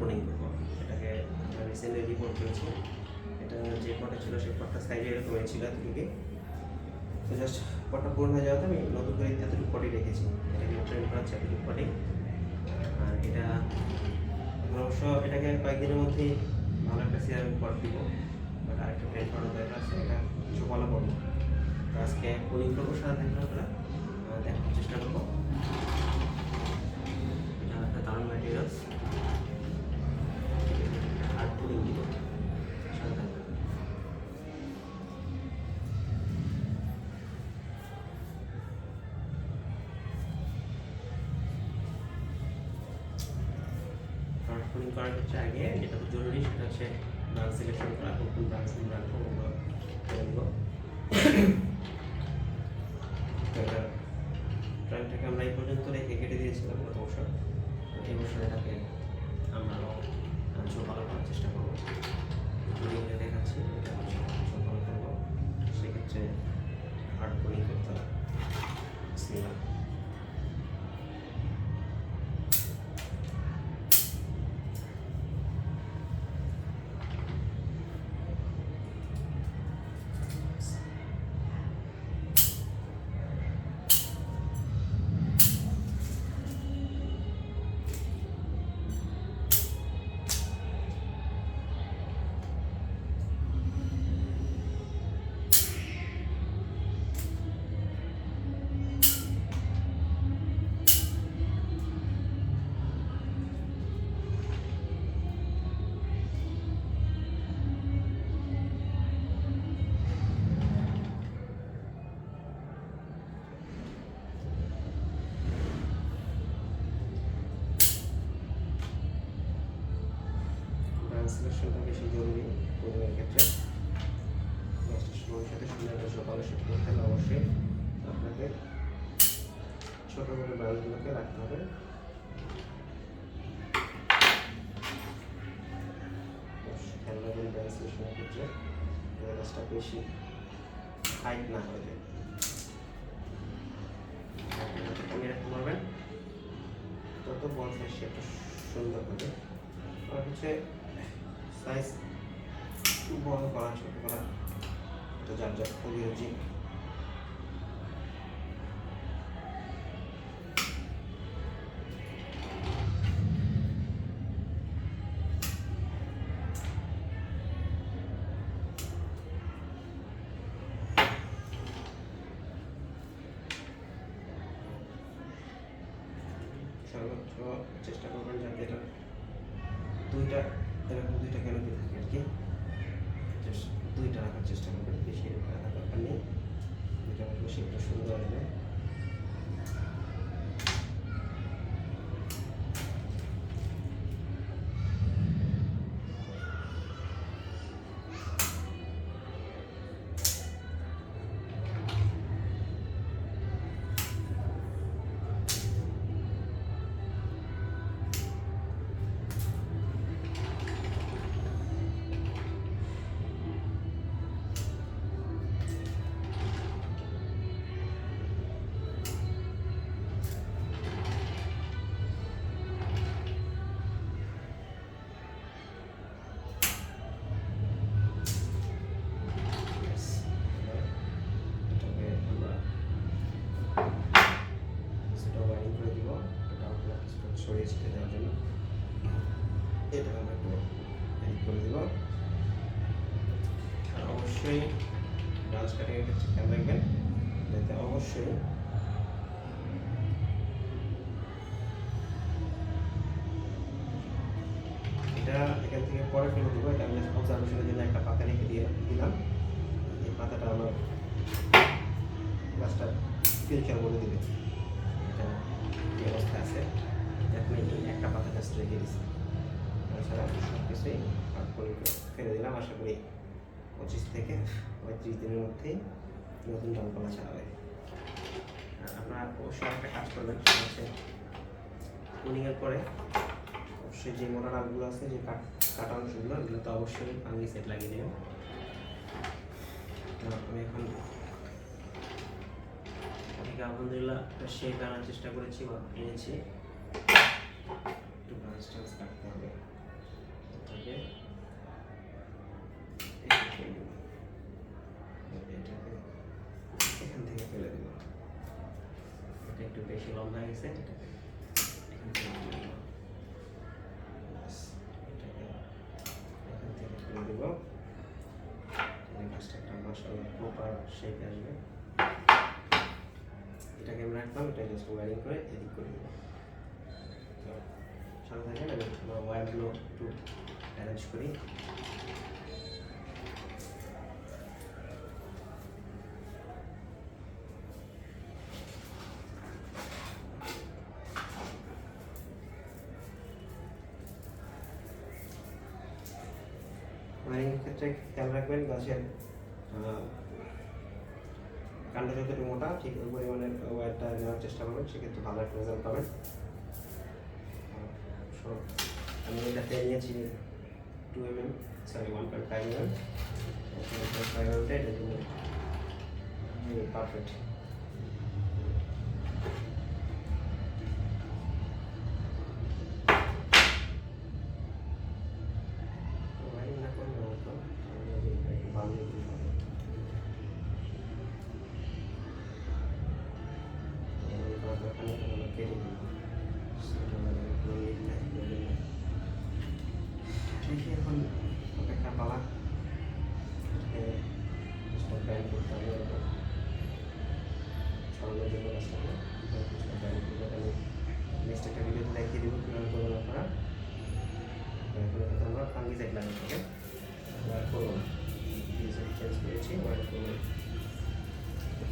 Coding করবো। এটাকে recently report করেছি। এটা যে পটটা ছিল সেই পটটা সাইজে এরকমই ছিল এতটুকু। তো জাস্ট পটটা পূরণ হয়ে যাওয়াতে আমি নতুন করে এতটুকু পটই রেখেছি। এটাকে ট্রেন করা হচ্ছে এতটুকু পটে। আর এটা অবশ্য এটাকে কয়েকদিনের মধ্যেই ভালো একটা সিরামিক পট দিব, বাট আরেকটা ট্রেন করানোর দরকার আছে। এটা কিছু ফলো করবো। তো আজকে কোডিং করবো, সারা থাকবে আপনারা দেখার চেষ্টা করবো। এটা একটা দারুণ ম্যাটেরিয়ালস, আর কোডিং দিব, সারা থাকবে। কোডিং করার ক্ষেত্রে আগে যেটা জরুরি সেটা হচ্ছে ব্রাঞ্চ সিলেকশন করা, কোন ব্রাঞ্চ নিয়ে রাখবো ওগুলো করে দিব। ট্রেনটাকে আমরা এই পর্যন্ত রেখে কেটে দিয়েছিলাম গত বছর। এই বছর এটাকে আমরা ভালো করার চেষ্টা করবো। দেখাচ্ছি এটা ভালো করবো, সেক্ষেত্রে হার্ড কোডিং করতে হবে। সিলেকশনটা বেশি জরুরি কোডিংয়ের ক্ষেত্রে। সময়ের সাথে সুন্দর স্কলারশিপ করতে হলে অবশ্যই আপনাকে ছোট করে ব্রাঞ্চগুলোকে রাখতে হবে। খেয়াল রাখবেন ব্রাঞ্চ সিলেকশনের ক্ষেত্রে কাজটা বেশি হাইট না হয়ে যায়, কমিয়ে রাখতে পারবেন, তত বল সাইজ শেপটা সুন্দর হবে। আর হচ্ছে সাইজ বড় করা ছোট করা এটা যার যার অভিরুচি। সর্বোচ্চ চেষ্টা করবেন যাতে এটা দুইটা এরকম দুইটা ক্যানোপি থাকে আর কি, দুইটা রাখার চেষ্টা করবেন, বেশি রাখার দরকার নেই। দুইটা রাখলে সেটা সুন্দর আসবে। ছড়িয়ে ছিটিয়ে দেওয়ার জন্য এটা আমরা একটু এডিট করে দেব। আর অবশ্যই ব্রাঞ্চ কাটিংয়ের ক্ষেত্রে খেয়াল রাখবেন যাতে অবশ্যই এটা এখান থেকে পরে ফেলে দেবো। এটা আমি অবজারভেশনের জন্য একটা পাতা রেখে দিলাম। এই পাতাটা আমার গাছটা ফিউচার বলে দিবে এটা কি অবস্থা আছে। এখন এই একটা পাতা জাস্ট রেখে দিচ্ছি, তাছাড়া সব কিছুই কাট করে ফেলে দিলাম। আশা করি 25 থেকে 35 দিনের মধ্যেই নতুন ডালপালা ছাড়াবে। আর আপনারা অবশ্যই একটা কাজ করবেন, সেটা হচ্ছে কোডিংয়ের পরে অবশ্যই যে মোটা ডালগুলো আছে, যে কাটা অংশগুলো, এগুলো তো অবশ্যই ফাঙ্গি সেট লাগিয়ে দেবেন। আমি এখন আলহামদুলিল্লাহ শেপ আনার চেষ্টা করেছি বা এনেছি। একটু ব্রাঞ্চ টাঞ্চ কাটতে হবে। দিব। কাজটা একটা মাশাআল্লাহ প্রপার শেপে আসবে। এটাকে আমি রাখলাম, এটা জাস্ট ওয়ারিং করে এডিট করে দেবো। তো সাথে থাকেন, আমি আমার ওয়্যারগুলো একটু অ্যারেঞ্জ করি। ওয়ারিংয়ের ক্ষেত্রে খেয়াল রাখবেন গাছের কাণ্ড যতটুকু মোটা ঠিক ওই পরিমাণের ওয়্যারটা নেওয়ার চেষ্টা করবেন, সেক্ষেত্রে ভালো একটা রেজাল্ট পাবেন। আমি এটাতে নিয়েছি 1.5 mm, এটার জন্য পারফেক্ট। ওয়ারিং না করলে হতো, ভালো কেটে দিই। এখন অপেক্ষা পালা, ব্যান্ড করতে হবে ছড়ানোর জন্য গাছটাকে ব্যান্ড করতে আমি নেক্সট একটা ভিডিওতে দেখিয়ে দেবো কীভাবে করবেন আপনারা। আমরা ফাঙ্গিসাইড লাগাতে হবে, ওয়ার করবো না, চেঞ্জ করেছি, ওয়ার করবো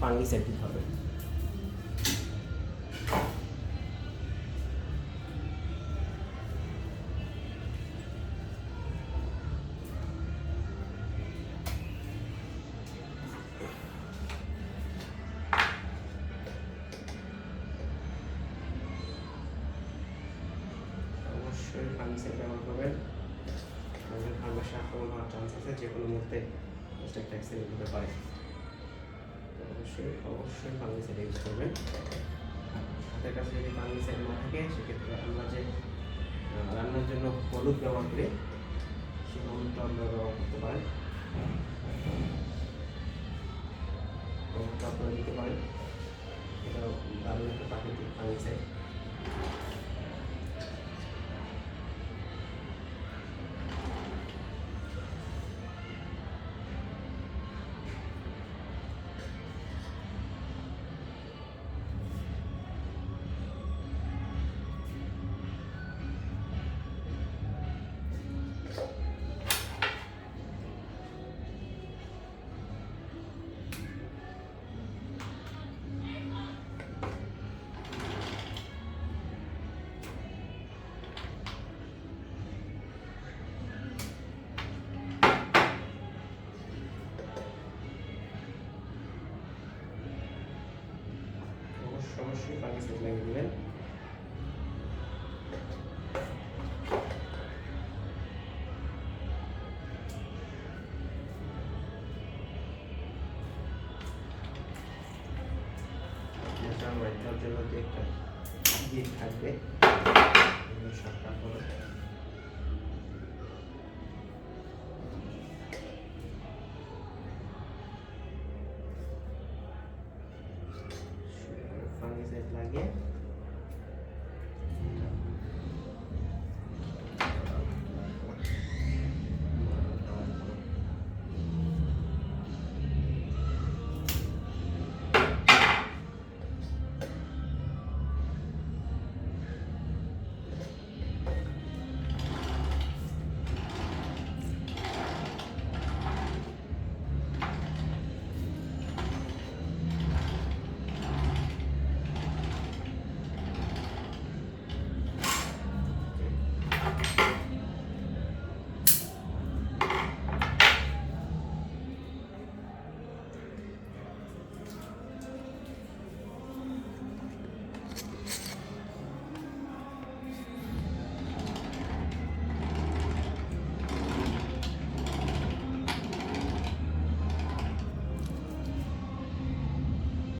ফাঙ্গিসাইড দিতে হবে। অবশ্যই ফাঙ্গিসাইড ব্যবহার করবেন, ফাঙ্গাসে আক্রমণ হওয়ার চান্স আছে, যে কোনো মুহূর্তে একটা অ্যাক্সিডেন্ট হতে পারে। অবশ্যই ফাঙ্গিসাইড ইউজ করবেন। হাতের কাছে যদি ফাঙ্গিসাইড না থাকে, সেক্ষেত্রে আমরা যে রান্নার জন্য হলুদ ব্যবহার করি, সেই হলুদটা আমরা ব্যবহার করতে পারেন, হলুদটা আপনারা দিতে পারেন। এটা দারুণ একটা প্রাকৃতিক ফাঙ্গিসাইড। অবশ্যই ফাঙ্গিসাইড লাগিয়ে দেবেন। ন্যাচারাল হোয়াইট কালার জন্য একটা থাকবে।